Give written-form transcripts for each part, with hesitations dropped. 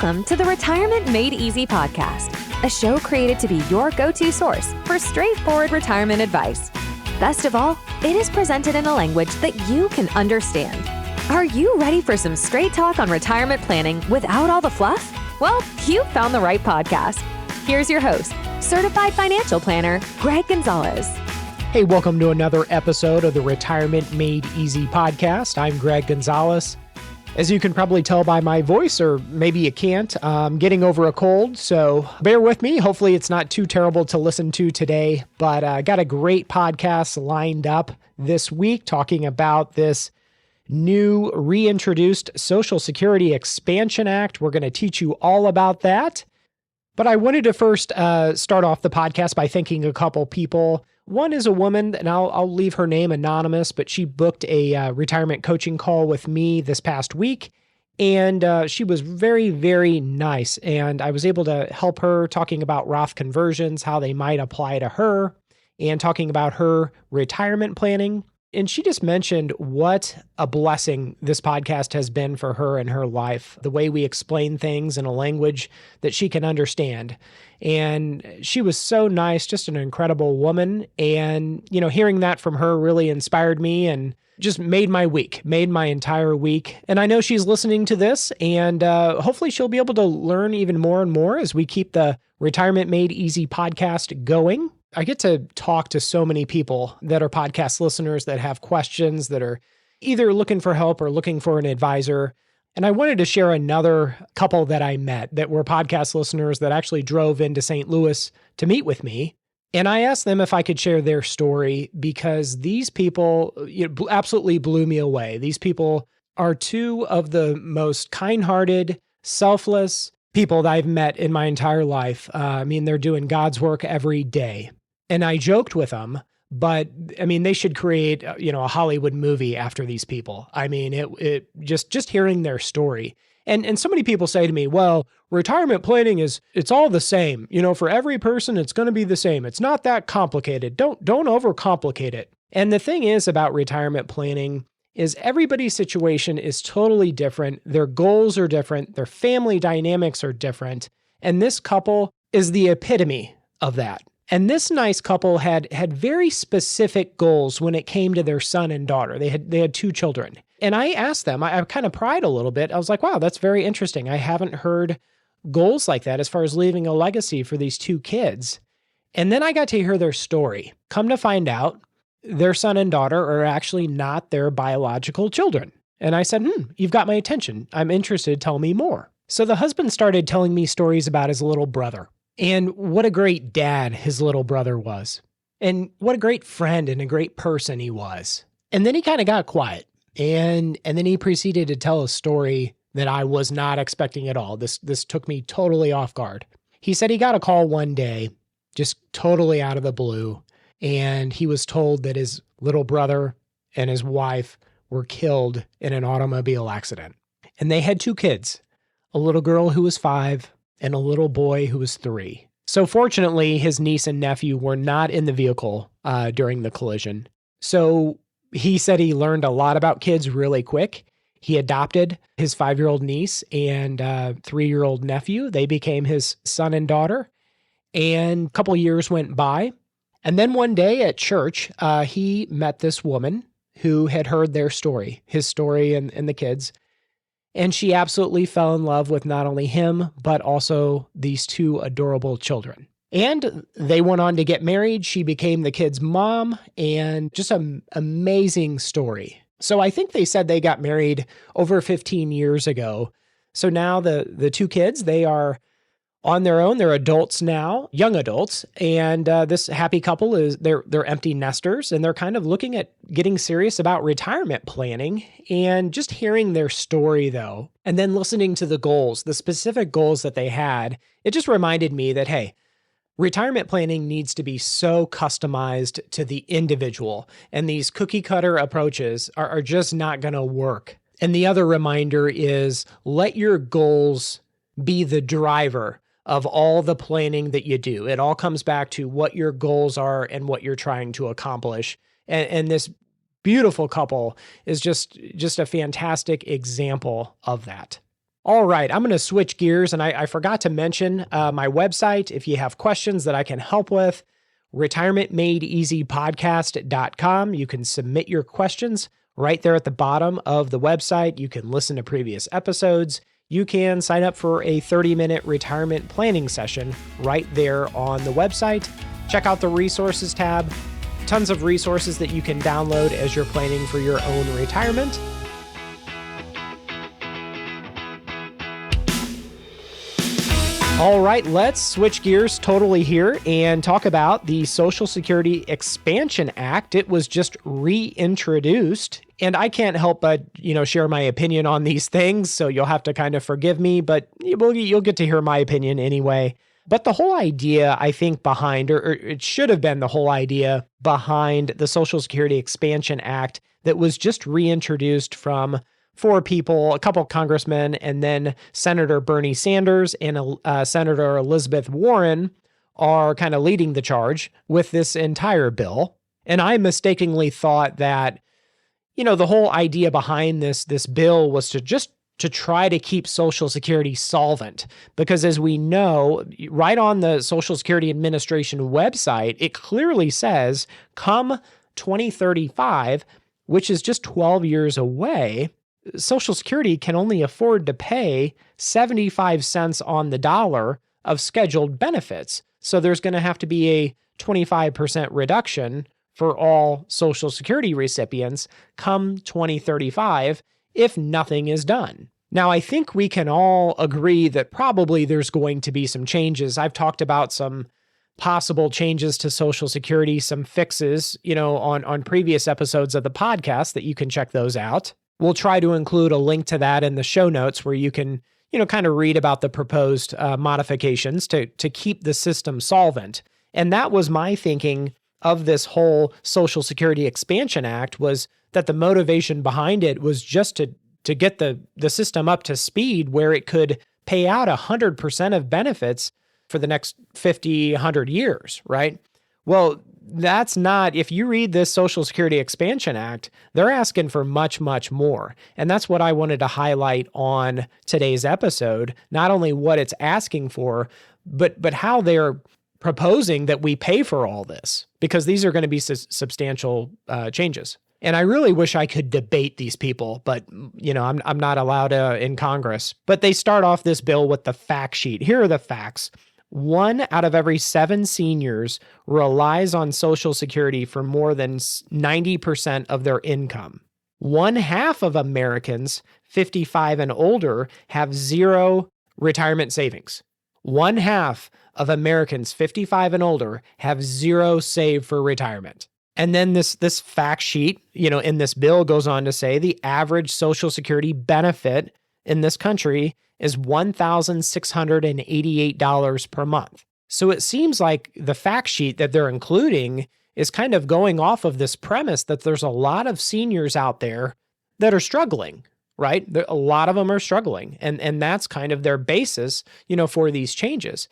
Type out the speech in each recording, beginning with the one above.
Welcome to the Retirement Made Easy podcast, a show created to be your go-to source for straightforward retirement advice. Best of all, it is presented in a language that you can understand. Are you ready for some straight talk on retirement planning without all the fluff? Well, you found the right podcast. Here's your host, certified financial planner, Greg Gonzalez. Hey, welcome to another episode of the Retirement Made Easy podcast. I'm Greg Gonzalez. As you can probably tell by my voice, or maybe you can't, I'm getting over a cold, so bear with me. Hopefully it's not too terrible to listen to today, but I got a great podcast lined up this week talking about this new reintroduced Social Security Expansion Act. We're going to teach you all about that. But I wanted to first start off the podcast by thanking a couple people. One is a woman, and I'll leave her name anonymous, but she booked a retirement coaching call with me this past week, and she was very, very nice. And I was able to help her talking about Roth conversions, how they might apply to her, and talking about her retirement planning. And she just mentioned what a blessing this podcast has been for her in her life, the way we explain things in a language that she can understand. And she was so nice, just an incredible woman. And, hearing that from her really inspired me and just made my week, made my entire week. And I know she's listening to this, and hopefully she'll be able to learn even more and more as we keep the Retirement Made Easy podcast going. I get to talk to so many people that are podcast listeners that have questions, that are either looking for help or looking for an advisor. And I wanted to share another couple that I met that were podcast listeners that actually drove into St. Louis to meet with me. And I asked them if I could share their story because these people absolutely blew me away. These people are two of the most kind-hearted, selfless people that I've met in my entire life. They're doing God's work every day. And I joked with them, but they should create, a Hollywood movie after these people. It just hearing their story. And so many people say to me, well, retirement planning it's all the same. For every person, it's going to be the same. It's not that complicated. Don't overcomplicate it. And the thing is about retirement planning is everybody's situation is totally different. Their goals are different. Their family dynamics are different. And this couple is the epitome of that. And this nice couple had very specific goals when it came to their son and daughter. They had two children. And I asked them, I kind of pried a little bit. I was like, wow, that's very interesting. I haven't heard goals like that as far as leaving a legacy for these two kids. And then I got to hear their story. Come to find out, their son and daughter are actually not their biological children. And I said, you've got my attention. I'm interested. Tell me more. So the husband started telling me stories about his little brother. And what a great dad his little brother was. And what a great friend and a great person he was. And then he kind of got quiet. And then he proceeded to tell a story that I was not expecting at all. This took me totally off guard. He said he got a call one day, just totally out of the blue. And he was told that his little brother and his wife were killed in an automobile accident. And they had two kids, a little girl who was 5 and a little boy who was 3. So fortunately, his niece and nephew were not in the vehicle during the collision. So he said he learned a lot about kids really quick. He adopted his 5-year-old niece and 3-year-old nephew. They became his son and daughter. And a couple years went by. And then one day at church, he met this woman who had heard their story, his story and the kids. And she absolutely fell in love with not only him, but also these two adorable children. And they went on to get married. She became the kid's mom, and just an amazing story. So I think they said they got married over 15 years ago. So now the two kids, they are on their own. They're adults now, young adults. And this happy couple they're empty nesters, and they're kind of looking at getting serious about retirement planning. And just hearing their story though, and then listening to the goals, the specific goals that they had, it just reminded me that, hey, retirement planning needs to be so customized to the individual. And these cookie cutter approaches are just not going to work. And the other reminder is let your goals be the driver of all the planning that you do. It all comes back to what your goals are and what you're trying to accomplish. And this beautiful couple is just a fantastic example of that. All right, I'm going to switch gears, and I forgot to mention my website. If you have questions that I can help with, retirementmadeeasypodcast.com. You can submit your questions right there at the bottom of the website. You can listen to previous episodes. You can sign up for a 30-minute retirement planning session right there on the website. Check out the resources tab. Tons of resources that you can download as you're planning for your own retirement. All right, let's switch gears totally here and talk about the Social Security Expansion Act. It was just reintroduced, and I can't help but, share my opinion on these things, so you'll have to kind of forgive me, but you'll get to hear my opinion anyway. But the whole idea, I think, behind, or it should have been the whole idea behind the Social Security Expansion Act that was just reintroduced from four people, a couple of congressmen, and then Senator Bernie Sanders and Senator Elizabeth Warren are kind of leading the charge with this entire bill. And I mistakenly thought that, the whole idea behind this bill was to try to keep Social Security solvent. Because as we know, right on the Social Security Administration website, it clearly says, come 2035, which is just 12 years away, Social Security can only afford to pay 75 cents on the dollar of scheduled benefits. So there's going to have to be a 25% reduction for all Social Security recipients come 2035 if nothing is done. Now, I think we can all agree that probably there's going to be some changes. I've talked about some possible changes to Social Security, some fixes, on previous episodes of the podcast that you can check those out. We'll try to include a link to that in the show notes where you can, kind of read about the proposed modifications to keep the system solvent. And that was my thinking of this whole Social Security Expansion Act, was that the motivation behind it was just to get the system up to speed where it could pay out 100% of benefits for the next 50, 100 years, right? Well, that's not, if you read this Social Security Expansion Act, they're asking for much, much more. And that's what I wanted to highlight on today's episode. Not only what it's asking for, but how they're proposing that we pay for all this, because these are going to be substantial changes. And I really wish I could debate these people, but I'm not allowed in Congress. But they start off this bill with the fact sheet. Here are the facts. 1 out of every 7 seniors relies on Social Security for more than 90% of their income. 1/2 of Americans 55 and older have zero retirement savings. 1/2 of Americans 55 and older have zero saved for retirement. And then this fact sheet, in this bill goes on to say the average Social Security benefit in this country is $1,688 per month. So it seems like the fact sheet that they're including is kind of going off of this premise that there's a lot of seniors out there that are struggling, right? A lot of them are struggling. And that's kind of their basis, for these changes.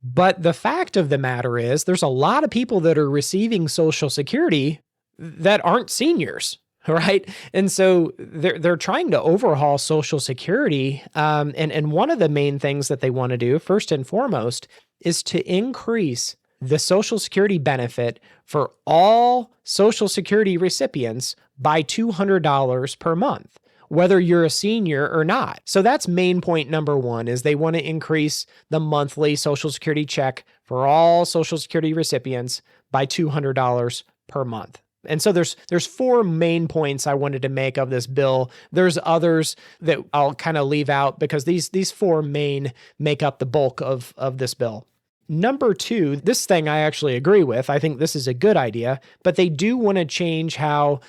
But the fact of the matter is there's a lot of people that are receiving Social Security that aren't seniors, right? And so they're trying to overhaul Social Security. And one of the main things that they want to do, first and foremost, is to increase the Social Security benefit for all Social Security recipients by $200 per month, whether you're a senior or not. So that's main point number one, is they want to increase the monthly Social Security check for all Social Security recipients by $200 per month. And so there's 4 main points I wanted to make of this bill. There's others that I'll kind of leave out because these 4 main make up the bulk of this bill. Number 2, this thing I actually agree with. I think this is a good idea, but they do want to change how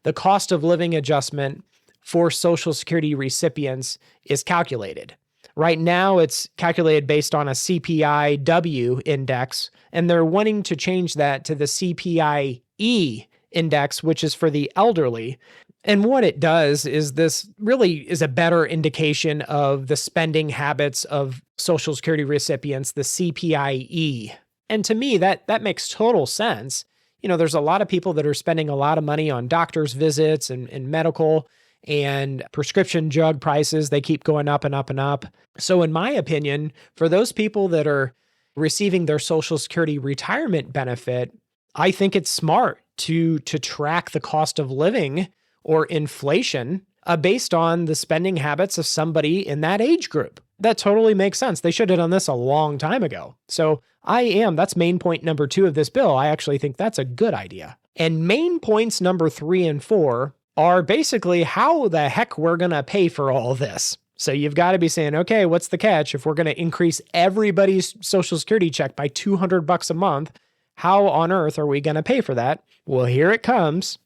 the cost of living adjustment for Social Security recipients is calculated. Right now, it's calculated based on a CPI-W index, and they're wanting to change that to the CPI-E index, which is for the elderly. And what it does is this really is a better indication of the spending habits of Social Security recipients, the CPI-E. And to me, that makes total sense. There's a lot of people that are spending a lot of money on doctor's visits and medical, and prescription drug prices, they keep going up and up and up. So in my opinion, for those people that are receiving their Social Security retirement benefit, I think it's smart to track the cost of living or inflation based on the spending habits of somebody in that age group. That totally makes sense. They should have done this a long time ago. So that's main point number 2 of this bill. I actually think that's a good idea. And main points number 3 and 4 are basically how the heck we're going to pay for all this. So you've got to be saying, okay, what's the catch? If we're going to increase everybody's Social Security check by $200 a month, how on earth are we going to pay for that? Well, here it comes.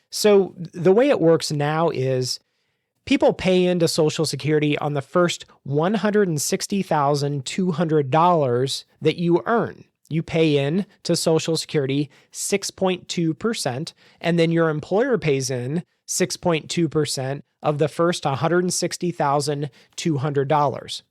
So the way it works now is people pay into Social Security on the first $160,200 that you earn. You pay in to Social Security 6.2%, and then your employer pays in 6.2% of the first $160,200.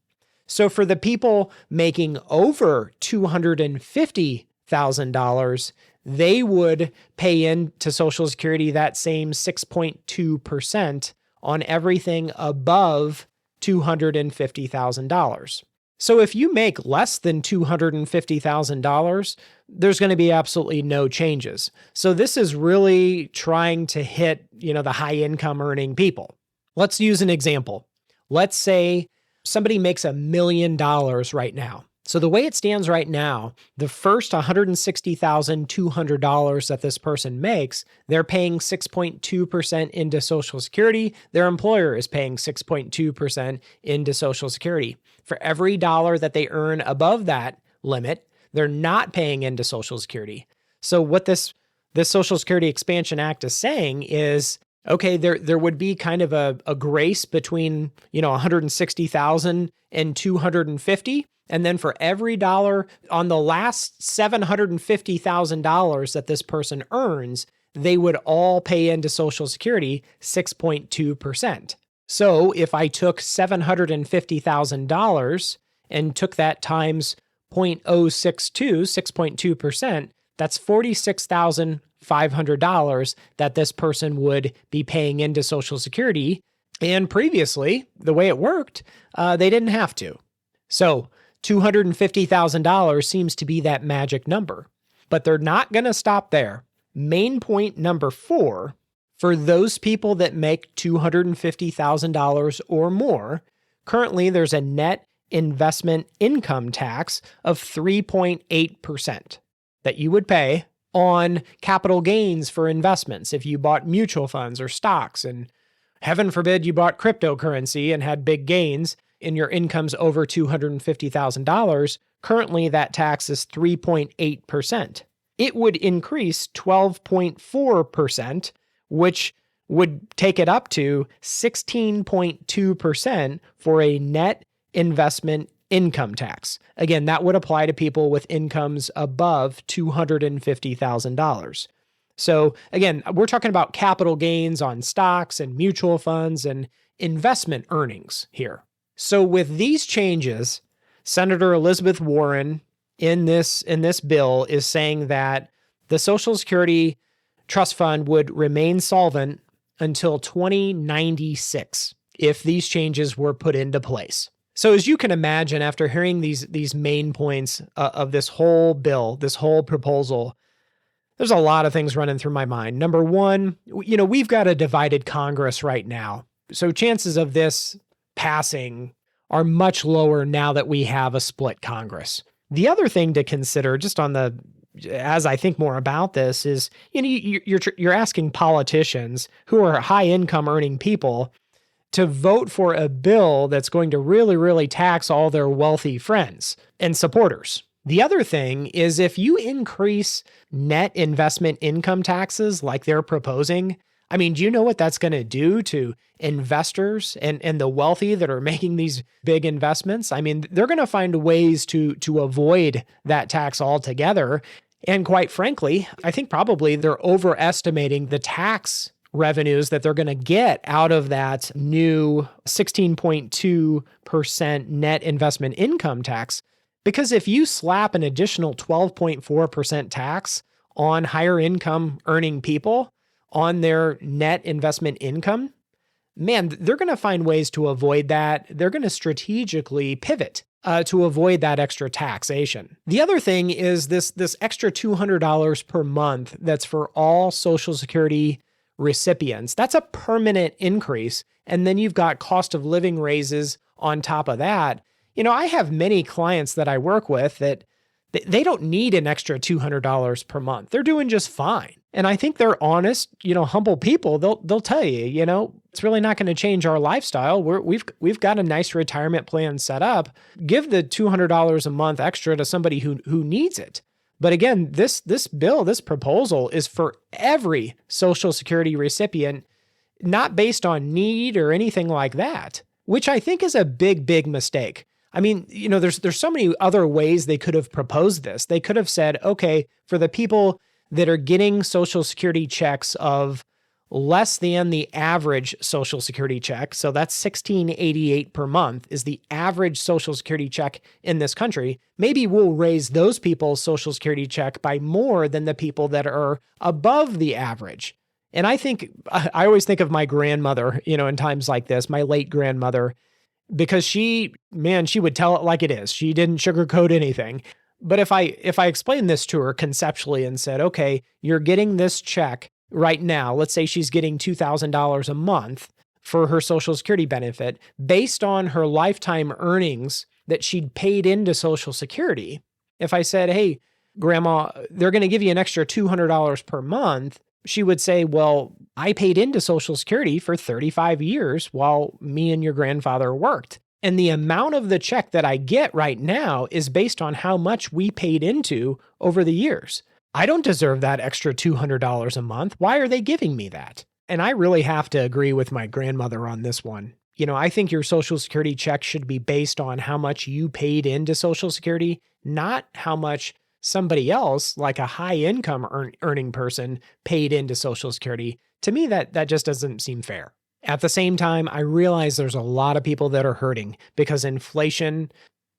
So for the people making over $250,000, they would pay in to Social Security that same 6.2% on everything above $250,000. So if you make less than $250,000, there's going to be absolutely no changes. So this is really trying to hit, the high income earning people. Let's use an example. Let's say somebody makes $1 million right now. So the way it stands right now, the first $160,200 that this person makes, they're paying 6.2% into Social Security. Their employer is paying 6.2% into Social Security. For every dollar that they earn above that limit, they're not paying into Social Security. So what this Social Security Expansion Act is saying is, okay, there would be kind of a grace between, 160,000 and 250. And then for every dollar on the last $750,000 that this person earns, they would all pay into Social Security 6.2%. So if I took $750,000 and took that times 0.062, 6.2%, that's $46,500 that this person would be paying into Social Security. And previously, the way it worked, they didn't have to. So $250,000 seems to be that magic number, but they're not going to stop there. Main point number 4, for those people that make $250,000 or more, currently there's a net investment income tax of 3.8% that you would pay on capital gains for investments. If you bought mutual funds or stocks, and heaven forbid you bought cryptocurrency and had big gains, and your income's over $250,000, currently that tax is 3.8%. It would increase 12.4%, which would take it up to 16.2% for a net investment income tax. Again, that would apply to people with incomes above $250,000. So again, we're talking about capital gains on stocks and mutual funds and investment earnings here. So with these changes, Senator Elizabeth Warren in this bill is saying that the Social Security Trust Fund would remain solvent until 2096 if these changes were put into place. So as you can imagine, after hearing these main points of this whole bill, this whole proposal, there's a lot of things running through my mind. Number one, we've got a divided Congress right now. So chances of this passing are much lower now that we have a split Congress. The other thing to consider, just as I think more about this, is you're asking politicians who are high income earning people to vote for a bill that's going to really, really tax all their wealthy friends and supporters. The other thing is if you increase net investment income taxes like they're proposing, do you know what that's going to do to investors and the wealthy that are making these big investments? They're going to find ways to avoid that tax altogether. And quite frankly, I think probably they're overestimating the tax revenues that they're going to get out of that new 16.2% net investment income tax. Because if you slap an additional 12.4% tax on higher income earning people on their net investment income, man, they're going to find ways to avoid that. They're going to strategically pivot to avoid that extra taxation. The other thing is this extra $200 per month that's for all Social Security recipients. That's a permanent increase. And then you've got cost of living raises on top of that. I have many clients that I work with that they don't need an extra $200 per month. They're doing just fine. And I think they're honest, humble people. They'll tell you, it's really not going to change our lifestyle. We've got a nice retirement plan set up. Give the $200 a month extra to somebody who needs it. But again, this proposal is for every Social Security recipient, not based on need or anything like that, which I think is a big, big mistake. I mean, there's so many other ways they could have proposed this. They could have said, okay, for the people that are getting Social Security checks of less than the average Social Security check, so that's $16.88 per month is the average Social Security check in this country, maybe we'll raise those people's Social Security check by more than the people that are above the average. And I always think of my grandmother, in times like this, my late grandmother, because she would tell it like it is. She didn't sugarcoat anything. But if I explained this to her conceptually and said, okay, you're getting this check right now, let's say she's getting $2,000 a month for her Social Security benefit based on her lifetime earnings that she'd paid into Social Security. If I said, hey, Grandma, they're going to give you an extra $200 per month, she would say, well, I paid into Social Security for 35 years while me and your grandfather worked. And the amount of the check that I get right now is based on how much we paid into over the years. I don't deserve that extra $200 a month. Why are they giving me that? And I really have to agree with my grandmother on this one. I think your Social Security check should be based on how much you paid into Social Security, not how much somebody else, like a high income earning person, paid into Social Security. To me, that just doesn't seem fair. At the same time, I realize there's a lot of people that are hurting because inflation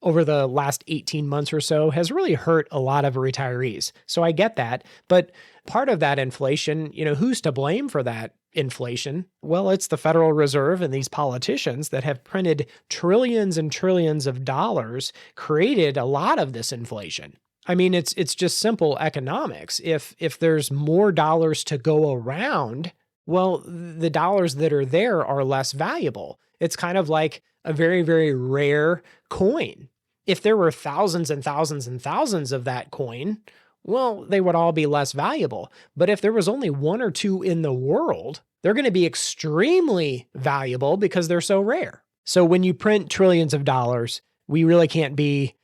over the last 18 months or so has really hurt a lot of retirees. So I get that. But part of that inflation, who's to blame for that inflation? Well, it's the Federal Reserve and these politicians that have printed trillions and trillions of dollars, created a lot of this inflation. I mean, it's just simple economics. If there's more dollars to go around, well, the dollars that are there are less valuable. It's kind of like a very, very rare coin. If there were thousands and thousands and thousands of that coin, well, they would all be less valuable. But if there was only one or two in the world, they're going to be extremely valuable because they're so rare. So when you print trillions of dollars, we really can't be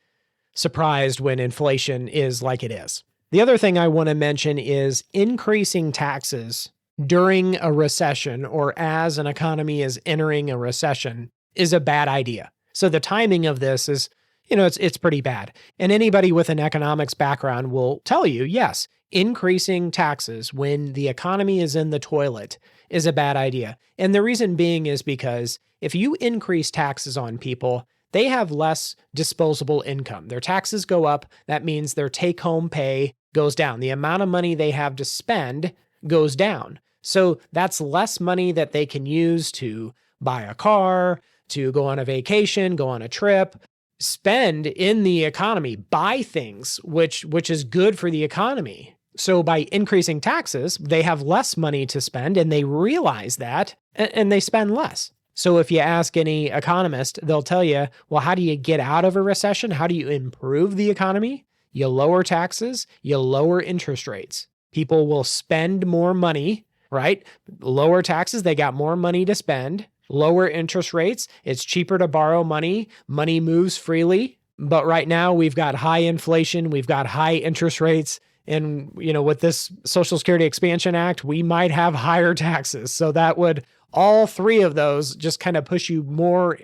surprised when inflation is like it is. The other thing I want to mention is increasing taxes during a recession or as an economy is entering a recession is a bad idea. So the timing of this is, it's pretty bad. And anybody with an economics background will tell you, yes, increasing taxes when the economy is in the toilet is a bad idea. And the reason being is because if you increase taxes on people, they have less disposable income. Their taxes go up. That means their take-home pay goes down. The amount of money they have to spend goes down. So that's less money that they can use to buy a car, to go on a vacation, go on a trip, spend in the economy, buy things, which is good for the economy. So by increasing taxes, they have less money to spend and they realize that and they spend less. So if you ask any economist, they'll tell you, well, how do you get out of a recession? How do you improve the economy? You lower taxes, you lower interest rates. People will spend more money, right? Lower taxes, they got more money to spend. Lower interest rates, it's cheaper to borrow money. Money moves freely. But right now we've got high inflation, we've got high interest rates. And, with this Social Security Expansion Act, we might have higher taxes. So that would, all three of those just kind of push you more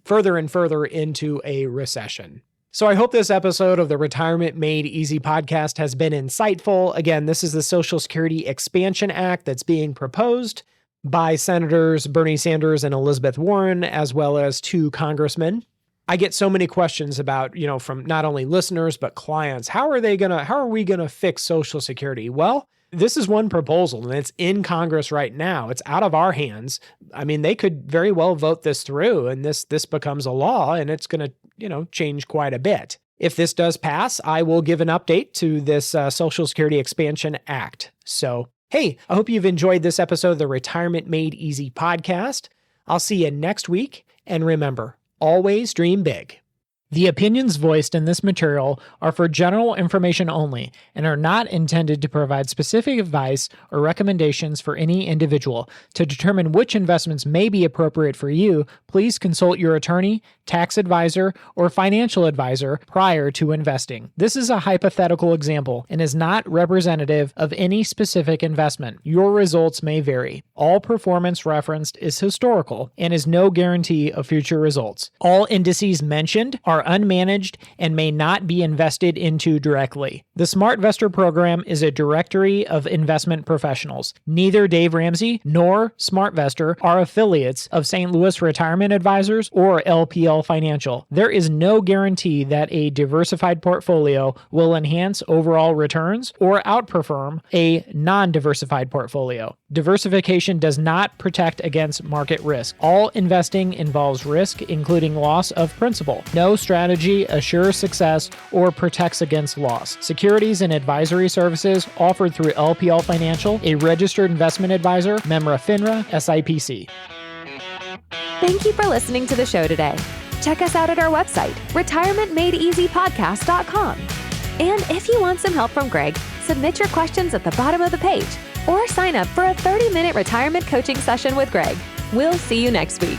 further and further into a recession. So I hope this episode of the Retirement Made Easy podcast has been insightful. Again, this is the Social Security Expansion Act that's being proposed by Senators Bernie Sanders and Elizabeth Warren, as well as two congressmen. I get so many questions about, from not only listeners, but clients. How are we going to fix Social Security? Well, This is one proposal, and it's in Congress right now. It's out of our hands. I mean, they could very well vote this through, and this becomes a law, and it's going to, change quite a bit. If this does pass, I will give an update to this Social Security Expansion Act. So, hey, I hope you've enjoyed this episode of the Retirement Made Easy podcast. I'll see you next week, and remember, always dream big. The opinions voiced in this material are for general information only and are not intended to provide specific advice or recommendations for any individual. To determine which investments may be appropriate for you, please consult your attorney, tax advisor, or financial advisor prior to investing. This is a hypothetical example and is not representative of any specific investment. Your results may vary. All performance referenced is historical and is no guarantee of future results. All indices mentioned are unmanaged and may not be invested into directly. The SmartVestor program is a directory of investment professionals. Neither Dave Ramsey nor SmartVestor are affiliates of St. Louis Retirement Advisors or LPL Financial. There is no guarantee that a diversified portfolio will enhance overall returns or outperform a non-diversified portfolio. Diversification does not protect against market risk. All investing involves risk, including loss of principal. No strategy assures success or protects against loss. Securities and advisory services offered through LPL Financial, a registered investment advisor, member FINRA, SIPC. Thank you for listening to the show today. Check us out at our website, retirementmadeeasypodcast.com. And if you want some help from Greg, submit your questions at the bottom of the page or sign up for a 30-minute retirement coaching session with Greg. We'll see you next week.